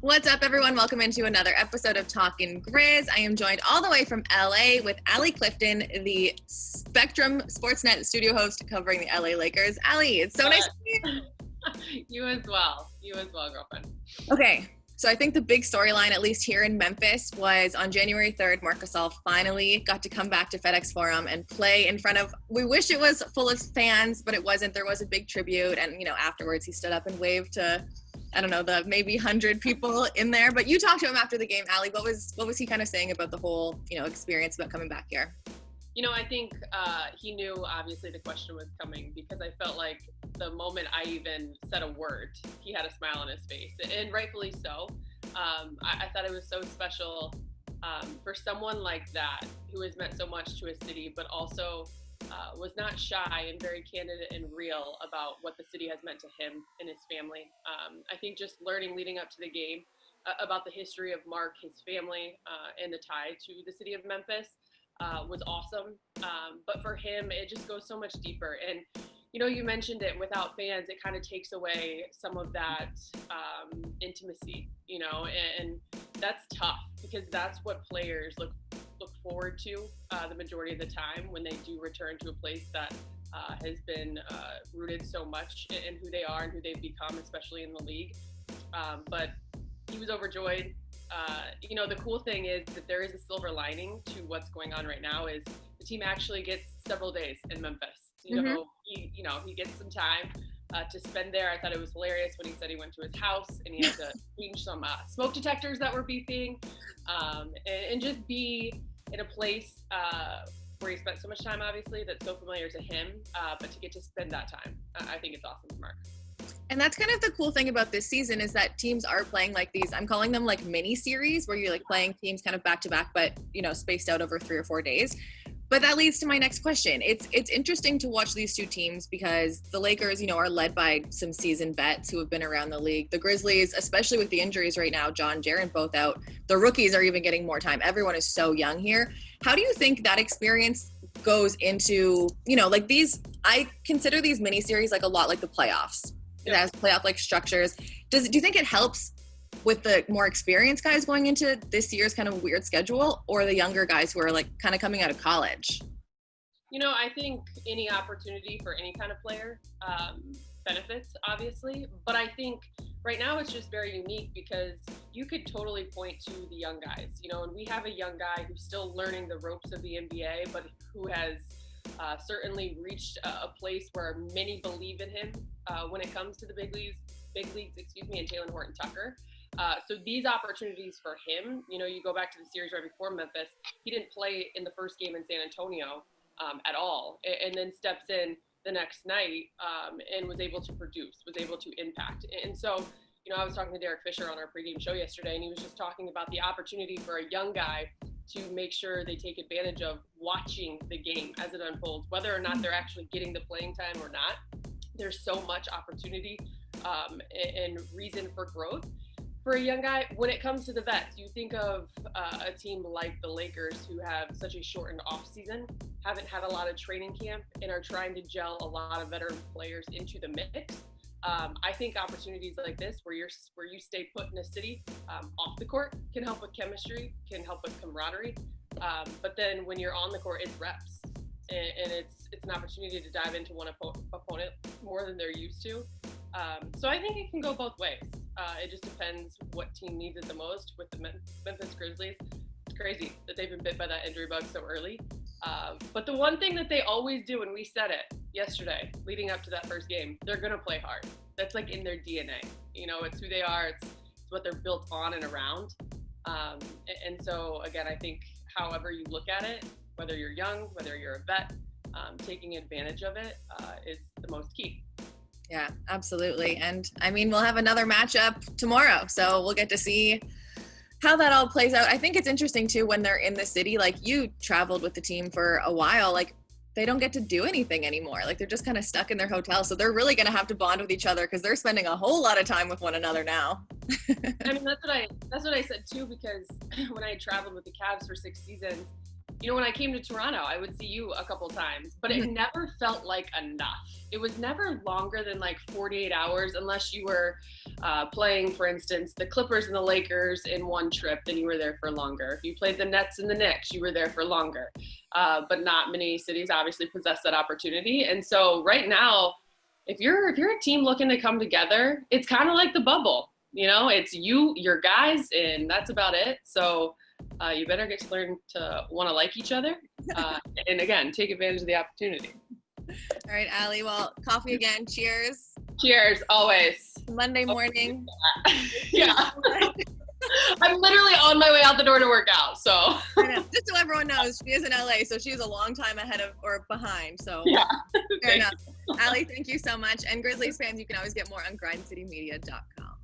What's up, everyone? Welcome into another episode of Talkin Grizz. I am joined all the way from LA with Allie Clifton, the Spectrum SportsNet studio host covering the LA Lakers. Allie, it's so nice to meet you. You as well, girlfriend. Okay, so I think the big storyline, at least here in Memphis, was on January 3rd, Marc Gasol finally got to come back to FedExForum and play in front of, we wish it was full of fans, but it wasn't. There was a big tribute, and, afterwards he stood up and waved to, I don't know, the maybe 100 people in there. But you talked to him after the game, Allie. What was he kind of saying about the whole, experience about coming back here? I think he knew, obviously, the question was coming, because I felt like the moment I even said a word, he had a smile on his face, and rightfully so. I thought it was so special for someone like that, who has meant so much to a city, but also was not shy and very candid and real about what the city has meant to him and his family. I think just learning leading up to the game about the history of Marc, his family, and the tie to the city of Memphis was awesome. But for him, it just goes so much deeper. And, you mentioned it, without fans, it kind of takes away some of that intimacy, and that's tough, because that's what players look forward to the majority of the time when they do return to a place that has been rooted so much in who they are and who they've become, especially in the league. But he was overjoyed. The cool thing is that there is a silver lining to what's going on right now, is the team actually gets several days in Memphis. He gets some time to spend there. I thought it was hilarious when he said he went to his house and he had to change some smoke detectors that were beeping, and just be in a place where he spent so much time, obviously, that's so familiar to him, but to get to spend that time, I think it's awesome for Marc. And that's kind of the cool thing about this season, is that teams are playing like these, I'm calling them like mini series, where you're like playing teams kind of back to back, but spaced out over 3 or 4 days. But that leads to my next question. It's interesting to watch these two teams, because the Lakers, are led by some seasoned vets who have been around the league. The Grizzlies, especially with the injuries right now, John, Jaren both out. The rookies are even getting more time. Everyone is so young here. How do you think that experience goes into, I consider these mini series like a lot like the playoffs. It has playoff-like structures. Do you think it helps with the more experienced guys going into this year's kind of weird schedule, or the younger guys who are like kind of coming out of college? I think any opportunity for any kind of player benefits, obviously. But I think right now it's just very unique, because you could totally point to the young guys, and we have a young guy who's still learning the ropes of the NBA, but who has certainly reached a place where many believe in him when it comes to the big leagues, and Taylor Horton-Tucker. So these opportunities for him, you go back to the series right before Memphis, he didn't play in the first game in San Antonio at all, and then steps in the next night and was able to produce, was able to impact. And so, I was talking to Derek Fisher on our pregame show yesterday, and he was just talking about the opportunity for a young guy to make sure they take advantage of watching the game as it unfolds, whether or not they're actually getting the playing time or not. There's so much opportunity and reason for growth for a young guy. When it comes to the vets, you think of a team like the Lakers, who have such a shortened off season, haven't had a lot of training camp, and are trying to gel a lot of veteran players into the mix. I think opportunities like this, where you stay put in a city off the court, can help with chemistry, can help with camaraderie. But then when you're on the court, it's reps, and it's an opportunity to dive into one opponent more than they're used to. So I think it can go both ways. It just depends what team needs it the most. With the Memphis Grizzlies, it's crazy that they've been bit by that injury bug so early. But the one thing that they always do, and we said it yesterday leading up to that first game, they're going to play hard. That's like in their DNA. It's who they are. It's what they're built on and around. And so, again, I think however you look at it, whether you're young, whether you're a vet, taking advantage of it is the most key. Yeah, absolutely. And we'll have another matchup tomorrow, so we'll get to see how that all plays out. I think it's interesting too, when they're in the city, like you traveled with the team for a while, like they don't get to do anything anymore. Like they're just kind of stuck in their hotel. So they're really going to have to bond with each other, because they're spending a whole lot of time with one another now. That's what I said too, because when I traveled with the Cavs for 6 seasons, when I came to Toronto, I would see you a couple times, but it never felt like enough. It was never longer than like 48 hours unless you were playing, for instance, the Clippers and the Lakers in one trip, then you were there for longer. If you played the Nets and the Knicks, you were there for longer. But not many cities obviously possess that opportunity. And so right now, if you're a team looking to come together, it's kind of like the bubble. It's you, your guys, and that's about it. So you better get to learn to want to like each other. And again, take advantage of the opportunity. All right, Allie. Well, coffee again. Cheers. Cheers, always. Monday morning. Yeah. I'm literally on my way out the door to work out, so. I know. Just so everyone knows, she is in LA, so she's a long time ahead of or behind. So yeah. Fair enough. Allie, thank you so much. And Grizzlies fans, you can always get more on grindcitymedia.com.